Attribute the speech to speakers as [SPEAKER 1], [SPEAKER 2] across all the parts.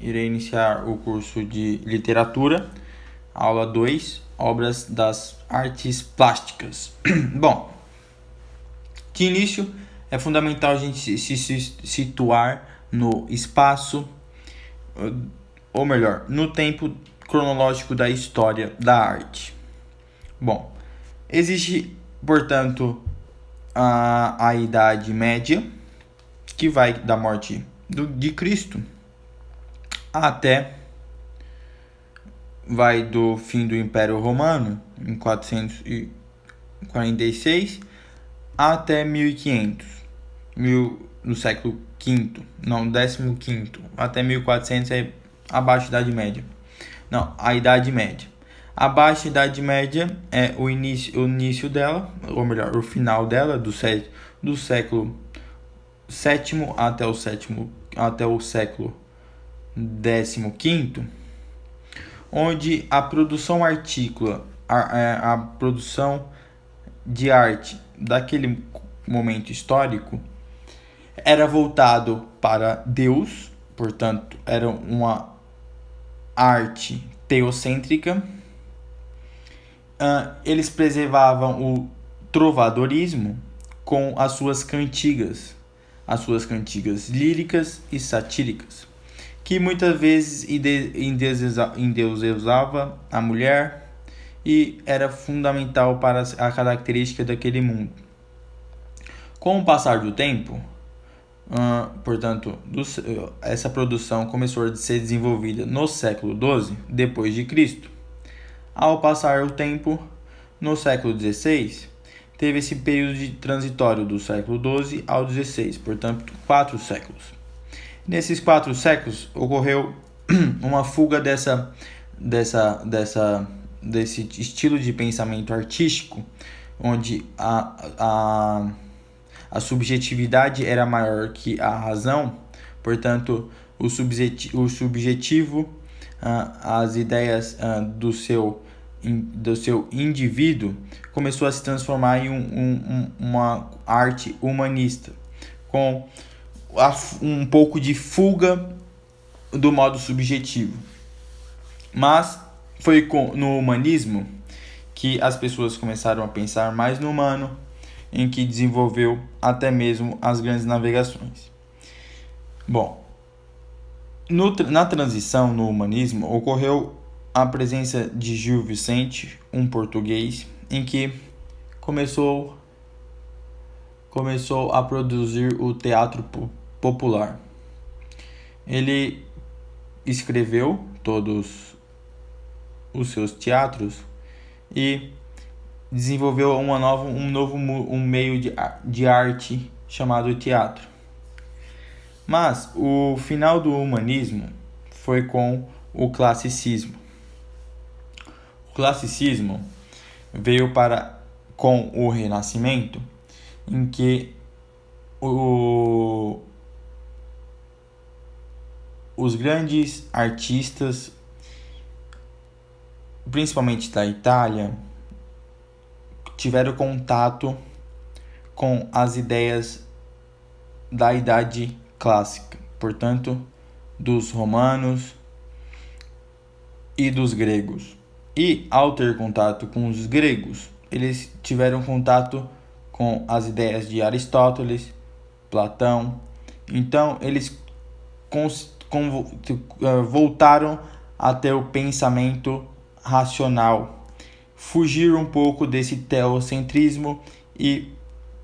[SPEAKER 1] irei iniciar o curso de literatura, aula 2, obras das artes plásticas. Bom, de início é fundamental a gente se situar no espaço, ou melhor, no tempo cronológico da história da arte. Bom, existe, portanto, a Idade Média, que vai da morte de Cristo até vai do fim do Império Romano em 446 até 1500, no século V, não, 15º, até 1400 é abaixo da Idade Média. Não, a Idade Média. Abaixo da Idade Média é o início dela, ou melhor, o final dela, do século VII até o século XV, onde a produção artícola, a produção de arte daquele momento histórico era voltado para Deus, portanto, era uma arte teocêntrica. Eles preservavam o trovadorismo com as suas cantigas líricas e satíricas, que muitas vezes endeusava a mulher e era fundamental para a característica daquele mundo. Com o passar do tempo, portanto, essa produção começou a ser desenvolvida no século XII depois de Cristo. Ao passar o tempo, no século XVI, teve esse período transitório do século XII ao XVI, portanto, 4 séculos. Nesses 4 séculos ocorreu uma fuga desse estilo de pensamento artístico, onde a subjetividade era maior que a razão, portanto, o subjetivo, as ideias do seu indivíduo começou a se transformar em uma arte humanista, com um pouco de fuga do modo subjetivo. Mas foi no humanismo que as pessoas começaram a pensar mais no humano, em que desenvolveu até mesmo as grandes navegações. Bom, na transição no humanismo ocorreu a presença de Gil Vicente, um português, em que começou a produzir o teatro popular. Ele escreveu todos os seus teatros e desenvolveu um meio de arte chamado teatro. Mas o final do humanismo foi com o classicismo. O classicismo veio com o Renascimento, em que os grandes artistas, principalmente da Itália, tiveram contato com as ideias da Idade Clássica, portanto, dos romanos e dos gregos. E, ao ter contato com os gregos, eles tiveram contato com as ideias de Aristóteles, Platão. Então, eles voltaram a ter o pensamento racional, fugir um pouco desse teocentrismo e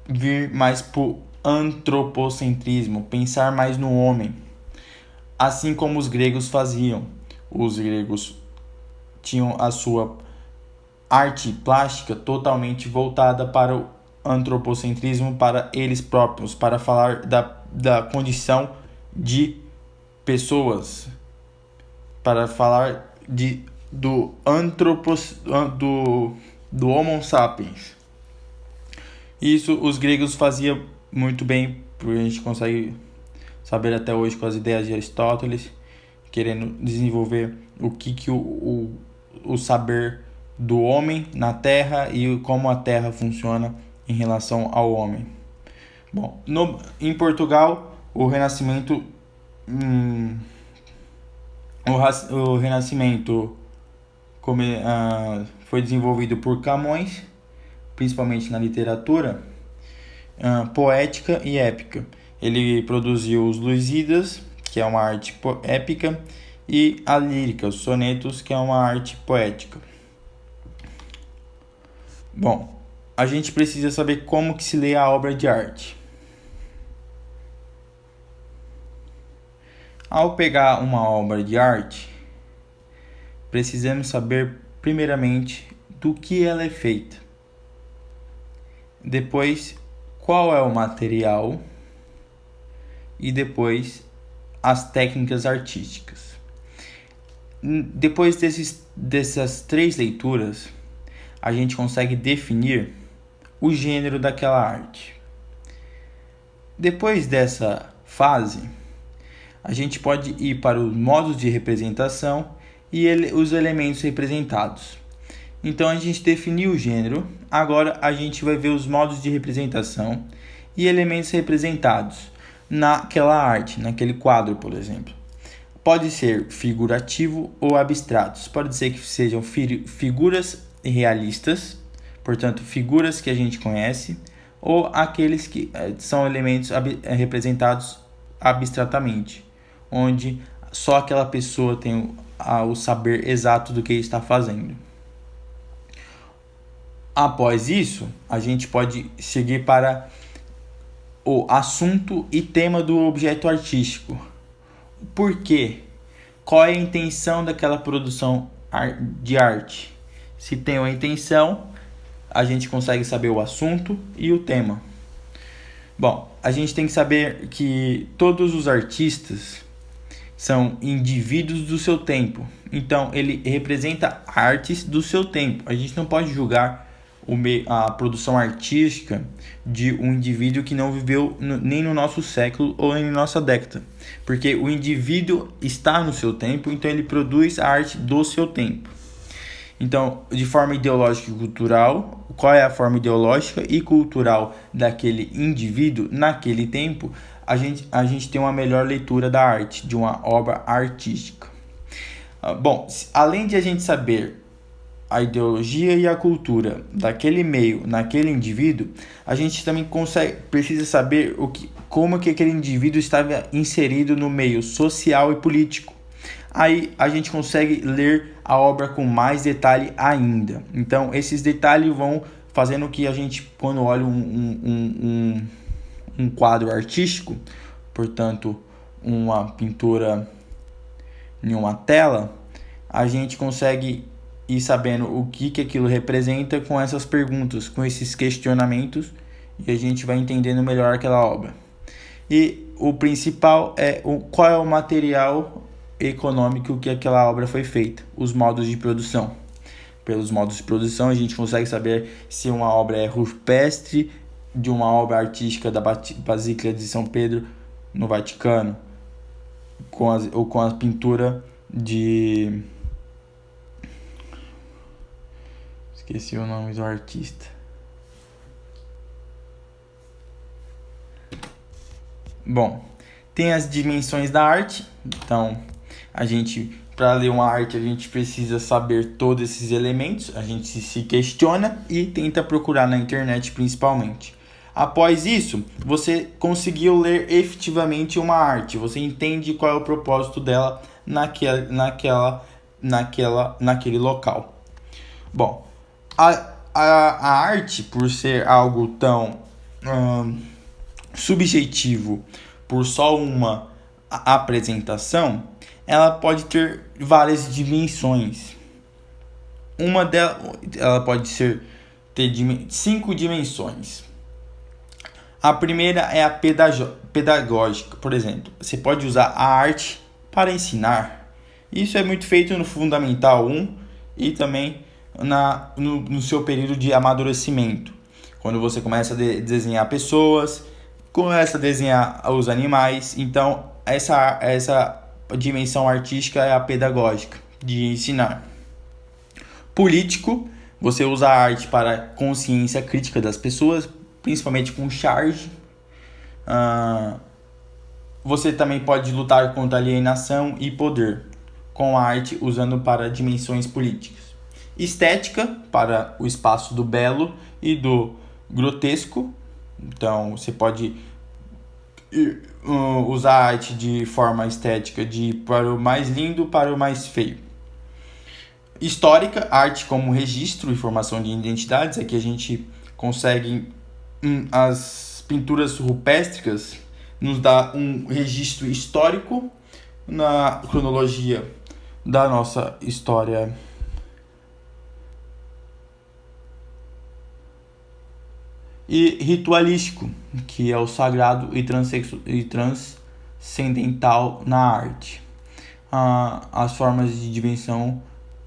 [SPEAKER 1] vir mais para o antropocentrismo, pensar mais no homem, assim como os gregos faziam. Os gregos tinham a sua arte plástica totalmente voltada para o antropocentrismo, para eles próprios, para falar da condição de pessoas, para falar do Homo sapiens. Isso os gregos faziam muito bem, porque a gente consegue saber até hoje com as ideias de Aristóteles, querendo desenvolver o saber do homem na Terra e como a Terra funciona em relação ao homem. Bom, em Portugal, o Renascimento O Renascimento foi desenvolvido por Camões, principalmente na literatura poética e épica. Ele produziu os Lusíadas, que é uma arte épica, e a lírica, os sonetos, que é uma arte poética. Bom, a gente precisa saber como que se lê a obra de arte. Ao pegar uma obra de arte, precisamos saber primeiramente do que ela é feita. Depois, qual é o material e depois as técnicas artísticas. Depois dessas 3 leituras, a gente consegue definir o gênero daquela arte. Depois dessa fase, a gente pode ir para os modos de representação e os elementos representados. Então a gente definiu o gênero, agora a gente vai ver os modos de representação e elementos representados naquela arte, naquele quadro, por exemplo. Pode ser figurativo ou abstratos, pode ser que sejam figuras realistas, portanto figuras que a gente conhece, ou aqueles que são elementos representados abstratamente, onde só aquela pessoa tem o saber exato do que está fazendo. Após isso, a gente pode seguir para o assunto e tema do objeto artístico. Por quê? Qual é a intenção daquela produção de arte? Se tem uma intenção, a gente consegue saber o assunto e o tema. Bom, a gente tem que saber que todos os artistas são indivíduos do seu tempo. Então, ele representa artes do seu tempo. A gente não pode julgar a produção artística de um indivíduo que não viveu nem no nosso século ou nem na nossa década. Porque o indivíduo está no seu tempo, então ele produz a arte do seu tempo. Então, de forma ideológica e cultural, qual é a forma ideológica e cultural daquele indivíduo naquele tempo, a gente tem uma melhor leitura da arte, de uma obra artística. Bom, além de a gente saber a ideologia e a cultura daquele meio, naquele indivíduo, a gente também precisa saber como que aquele indivíduo estava inserido no meio social e político. Aí a gente consegue ler a obra com mais detalhe ainda. Então, esses detalhes vão fazendo que a gente, quando olha um quadro artístico, portanto, uma pintura em uma tela, a gente consegue ir sabendo o que aquilo representa com essas perguntas, com esses questionamentos, e a gente vai entendendo melhor aquela obra. E o principal é qual é o material econômico que aquela obra foi feita, os modos de produção. Pelos modos de produção a gente consegue saber se uma obra é rupestre, de uma obra artística da Basílica de São Pedro no Vaticano, ou com a pintura de... Esqueci o nome do artista. Bom, tem as dimensões da arte. Então, para ler uma arte, a gente precisa saber todos esses elementos. A gente se questiona e tenta procurar na internet, principalmente. Após isso, você conseguiu ler efetivamente uma arte. Você entende qual é o propósito dela naquele local. Bom, a arte, por ser algo tão subjetivo, por só uma apresentação, ela pode ter várias dimensões. Uma delas, ela pode ter 5 dimensões. A primeira é a pedagógica. Por exemplo, você pode usar a arte para ensinar. Isso é muito feito no Fundamental 1 e também no seu período de amadurecimento. Quando você começa a desenhar pessoas, começa a desenhar os animais. Então, essa dimensão artística é a pedagógica, de ensinar. Político, você usa a arte para consciência crítica das pessoas, principalmente com charge. Você também pode lutar contra alienação e poder, com a arte usando para dimensões políticas. Estética, para o espaço do belo e do grotesco. Então, você pode usar a arte de forma estética para o mais lindo para o mais feio. Histórica, arte como registro e formação de identidades. Aqui a gente consegue as pinturas rupestres nos dá um registro histórico na cronologia da nossa história. E ritualístico, que é o sagrado e transcendental na arte. As formas de dimensão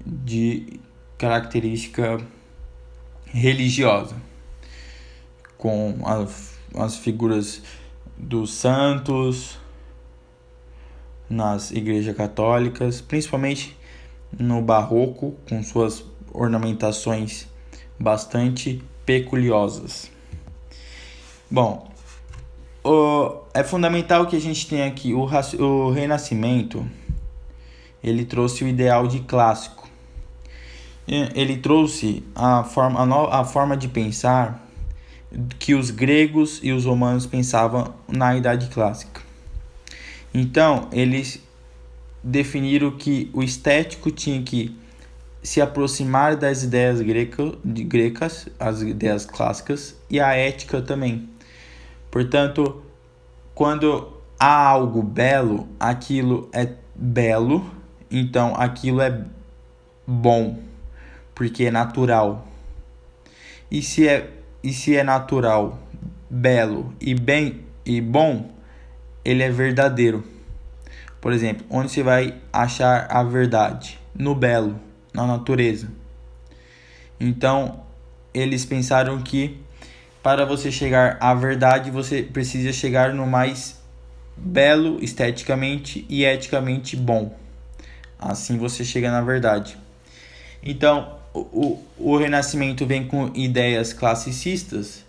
[SPEAKER 1] de característica religiosa, com as figuras dos santos nas igrejas católicas, principalmente no barroco, com suas ornamentações bastante peculiosas. Bom, é fundamental que a gente tenha aqui o Renascimento. Ele trouxe o ideal de clássico. Ele trouxe a forma de pensar que os gregos e os romanos pensavam na Idade Clássica. Então, eles definiram que o estético tinha que se aproximar das ideias grecas, as ideias clássicas, e a ética também. Portanto, quando há algo belo, aquilo é belo, então aquilo é bom, porque é natural. E se é natural, belo e bom, ele é verdadeiro. Por exemplo, onde você vai achar a verdade? No belo, na natureza. Então, eles pensaram que para você chegar à verdade, você precisa chegar no mais belo esteticamente e eticamente bom. Assim você chega na verdade. Então, o Renascimento vem com ideias classicistas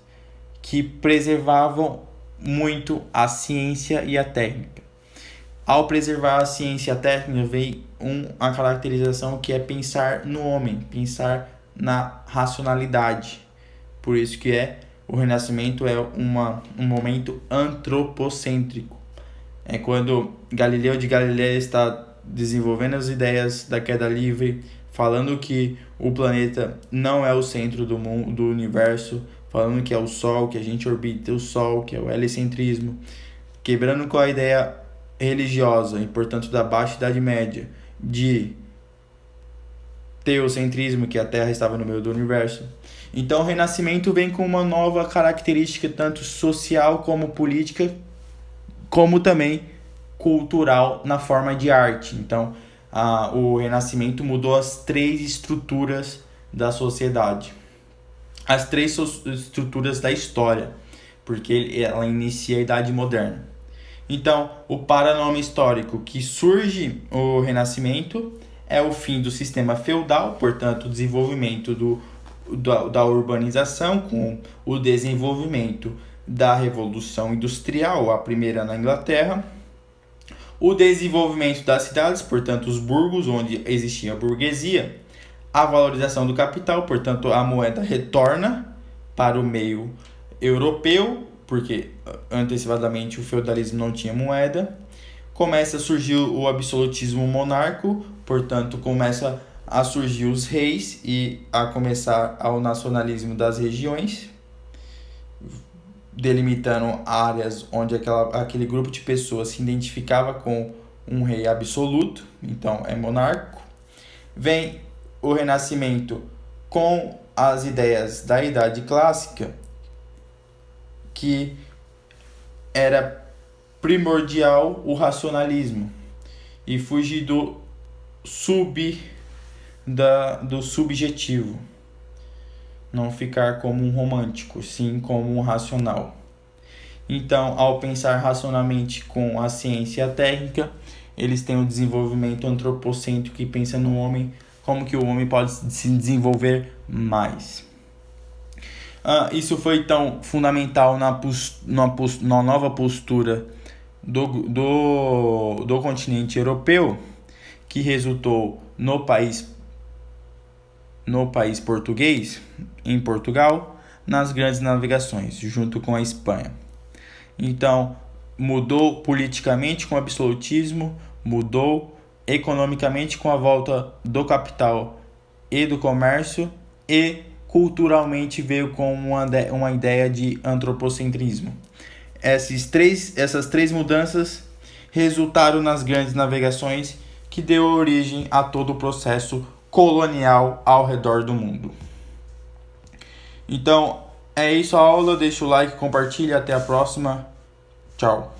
[SPEAKER 1] que preservavam muito a ciência e a técnica. Ao preservar a ciência e a técnica, vem a caracterização que é pensar no homem, pensar na racionalidade. Por isso que o Renascimento é um momento antropocêntrico. É quando Galileu de Galileia está desenvolvendo as ideias da queda livre, falando que o planeta não é o centro do mundo, do universo, falando que é o Sol, que a gente orbita o Sol, que é o helicentrismo, quebrando com a ideia religiosa e, portanto, da Baixa Idade Média, de teocentrismo, que a Terra estava no meio do universo. Então, o Renascimento vem com uma nova característica, tanto social como política, como também cultural na forma de arte. Então, o Renascimento mudou as 3 estruturas da sociedade, as 3 estruturas da história, porque ela inicia a Idade Moderna. Então, o paranome histórico que surge o Renascimento é o fim do sistema feudal, portanto, o desenvolvimento da urbanização, com o desenvolvimento da Revolução Industrial, a primeira na Inglaterra, o desenvolvimento das cidades, portanto, os burgos, onde existia a burguesia, a valorização do capital, portanto, a moeda retorna para o meio europeu, porque antecipadamente o feudalismo não tinha moeda. Começa a surgir o absolutismo monárquico, portanto, começa a surgir os reis e a começar o nacionalismo das regiões, delimitando áreas onde aquele grupo de pessoas se identificava com um rei absoluto, então é monárquico. Vem o Renascimento com as ideias da Idade Clássica, que era primordial o racionalismo e fugir do subjetivo, não ficar como um romântico, sim como um racional. Então, ao pensar racionalmente com a ciência e a técnica, eles têm o desenvolvimento antropocêntrico que pensa no homem, como que o homem pode se desenvolver mais. Isso foi tão fundamental na nova postura do continente europeu, que resultou no país português, em Portugal, nas grandes navegações, junto com a Espanha. Então, mudou politicamente com o absolutismo, mudou economicamente com a volta do capital e do comércio, e culturalmente veio com uma ideia de antropocentrismo. Essas três mudanças resultaram nas grandes navegações, que deu origem a todo o processo colonial ao redor do mundo. Então, é isso a aula. Deixa o like, compartilha. Até a próxima. Tchau.